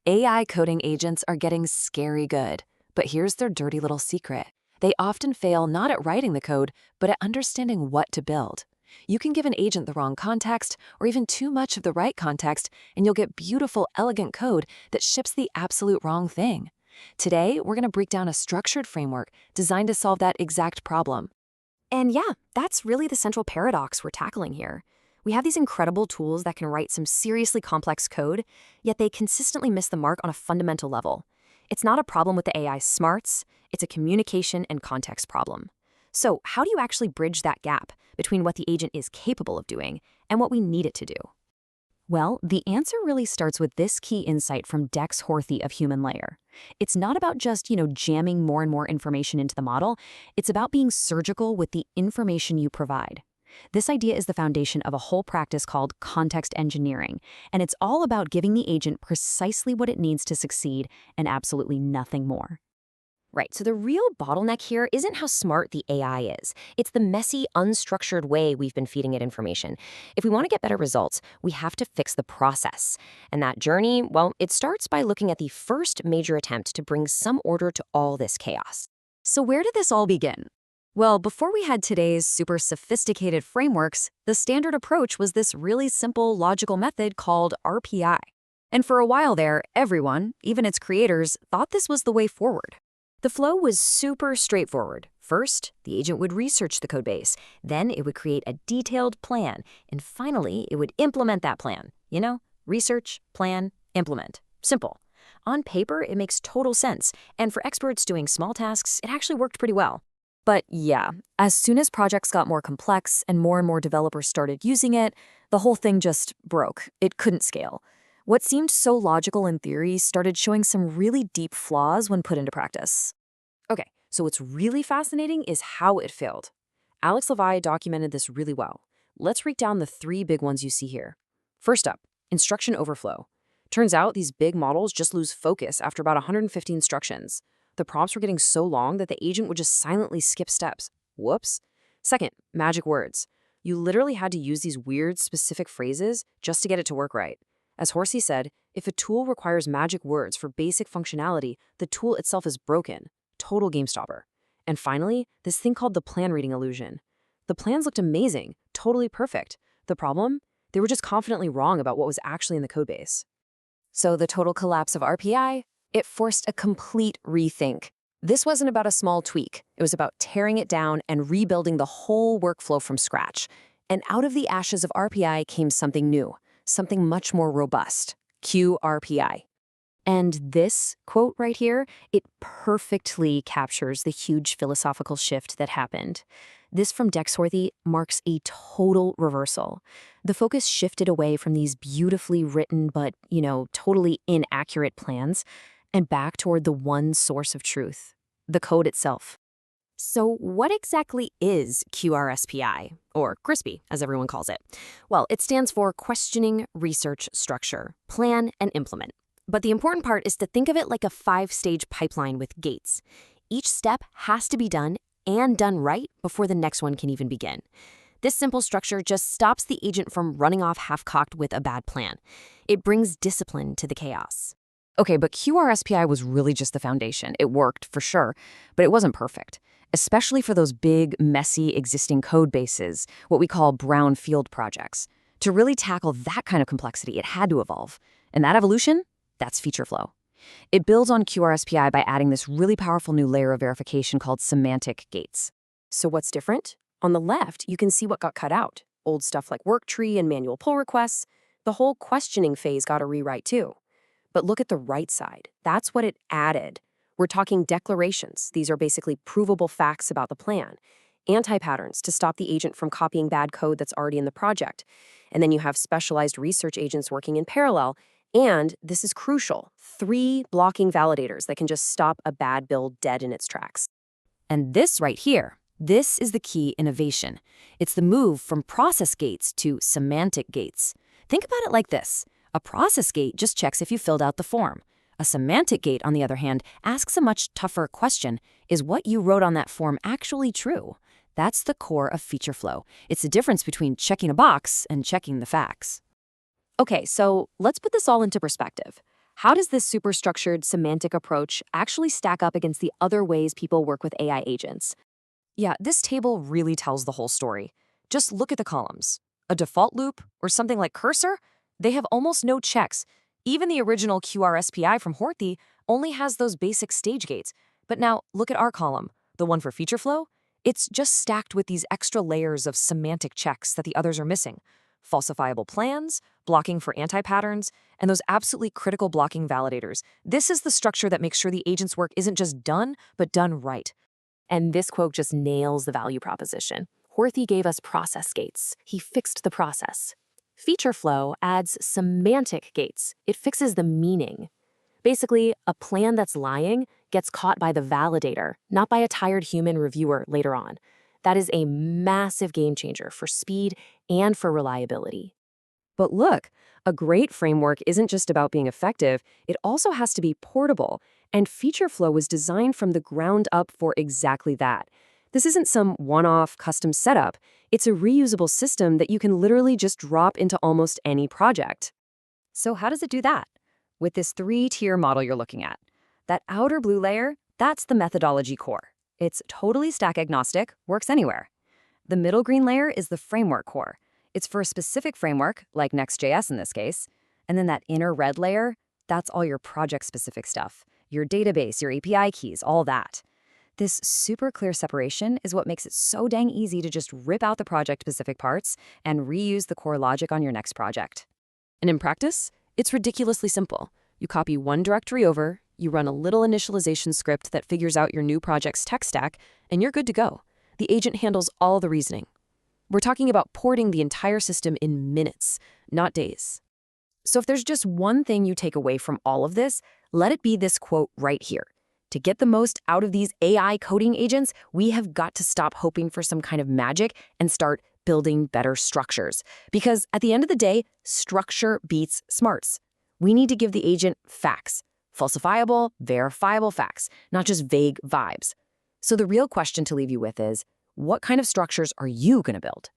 AI coding agents are getting scary good, but here's their dirty little secret. They often fail not at writing the code, but at understanding what to build. You can give an agent the wrong context, or even too much of the right context, and you'll get beautiful, elegant code that ships the absolute wrong thing. Today, we're going to break down a structured framework designed to solve that exact problem. And yeah, that's really the central paradox we're tackling here. We have these incredible tools that can write some seriously complex code, yet they consistently miss the mark on a fundamental level. It's not a problem with the AI's smarts, it's a communication and context problem. So how do you actually bridge that gap between what the agent is capable of doing and what we need it to do? Well, the answer really starts with this key insight from Dex Horthy of HumanLayer. It's not about just, jamming more and more information into the model. It's about being surgical with the information you provide. This idea is the foundation of a whole practice called context engineering, and it's all about giving the agent precisely what it needs to succeed and absolutely nothing more. Right, so the real bottleneck here isn't how smart the AI is. It's the messy, unstructured way we've been feeding it information. If we want to get better results, we have to fix the process. And that journey, well, it starts by looking at the first major attempt to bring some order to all this chaos. So where did this all begin? Well, before we had today's super sophisticated frameworks, the standard approach was this really simple logical method called RPI. And for a while there, everyone, even its creators, thought this was the way forward. The flow was super straightforward. First, the agent would research the codebase, then it would create a detailed plan, and finally, it would implement that plan. Research, plan, implement. Simple. On paper, it makes total sense, and for experts doing small tasks, it actually worked pretty well. But yeah, as soon as projects got more complex and more developers started using it, the whole thing just broke. It couldn't scale. What seemed so logical in theory started showing some really deep flaws when put into practice. Okay, so what's really fascinating is how it failed. Alex Levi documented this really well. Let's break down the 3 big ones you see here. First up, instruction overflow. Turns out these big models just lose focus after about 150 instructions. The prompts were getting so long that the agent would just silently skip steps. Whoops. Second, magic words. You literally had to use these weird, specific phrases just to get it to work right. As Horsey said, if a tool requires magic words for basic functionality, the tool itself is broken. Total game stopper. And finally, this thing called the plan reading illusion. The plans looked amazing, totally perfect. The problem? They were just confidently wrong about what was actually in the codebase. So the total collapse of RPI? It forced a complete rethink. This wasn't about a small tweak. It was about tearing it down and rebuilding the whole workflow from scratch. And out of the ashes of RPI came something new, something much more robust, QRPI. And this quote right here, it perfectly captures the huge philosophical shift that happened. This from Dex Horthy marks a total reversal. The focus shifted away from these beautifully written but, totally inaccurate plans and back toward the one source of truth, the code itself. So what exactly is QRSPI, or QRSPI, as everyone calls it? Well, it stands for Questioning, Research, Structure, Plan, and Implement. But the important part is to think of it like a 5-stage pipeline with gates. Each step has to be done and done right before the next one can even begin. This simple structure just stops the agent from running off half-cocked with a bad plan. It brings discipline to the chaos. Okay, but QRSPI was really just the foundation. It worked, for sure, but it wasn't perfect, especially for those big, messy, existing code bases, what we call brownfield projects. To really tackle that kind of complexity, it had to evolve. And that evolution? That's FeatureFlow. It builds on QRSPI by adding this really powerful new layer of verification called semantic gates. So what's different? On the left, you can see what got cut out. Old stuff like work tree and manual pull requests. The whole questioning phase got a rewrite too. But look at the right side. That's what it added. We're talking declarations. These are basically provable facts about the plan. Anti-patterns to stop the agent from copying bad code that's already in the project. And then you have specialized research agents working in parallel. And this is crucial, 3 blocking validators that can just stop a bad build dead in its tracks. And this right here, this is the key innovation. It's the move from process gates to semantic gates. Think about it like this. A process gate just checks if you filled out the form. A semantic gate, on the other hand, asks a much tougher question. Is what you wrote on that form actually true? That's the core of FeatureFlow. It's the difference between checking a box and checking the facts. Okay, so let's put this all into perspective. How does this superstructured semantic approach actually stack up against the other ways people work with AI agents? Yeah, this table really tells the whole story. Just look at the columns. A default loop, or something like cursor, they have almost no checks. Even the original QRSPI from Horthy only has those basic stage gates. But now, look at our column, the one for FeatureFlow. It's just stacked with these extra layers of semantic checks that the others are missing. Falsifiable plans, blocking for anti-patterns, and those absolutely critical blocking validators. This is the structure that makes sure the agent's work isn't just done, but done right. And this quote just nails the value proposition. Horthy gave us process gates. He fixed the process. FeatureFlow adds semantic gates. It fixes the meaning. Basically, a plan that's lying gets caught by the validator, not by a tired human reviewer later on. That is a massive game changer for speed and for reliability. But look, a great framework isn't just about being effective, it also has to be portable, and FeatureFlow was designed from the ground up for exactly that. This isn't some one-off custom setup, it's a reusable system that you can literally just drop into almost any project. So how does it do that? With this 3-tier model you're looking at. That outer blue layer, that's the methodology core. It's totally stack agnostic, works anywhere. The middle green layer is the framework core. It's for a specific framework, like Next.js in this case. And then that inner red layer, that's all your project-specific stuff. Your database, your API keys, all that. This super clear separation is what makes it so dang easy to just rip out the project-specific parts and reuse the core logic on your next project. And in practice, it's ridiculously simple. You copy one directory over, you run a little initialization script that figures out your new project's tech stack, and you're good to go. The agent handles all the reasoning. We're talking about porting the entire system in minutes, not days. So if there's just one thing you take away from all of this, let it be this quote right here. To get the most out of these AI coding agents, we have got to stop hoping for some kind of magic and start building better structures. Because at the end of the day, structure beats smarts. We need to give the agent facts, falsifiable, verifiable facts, not just vague vibes. So the real question to leave you with is, what kind of structures are you going to build?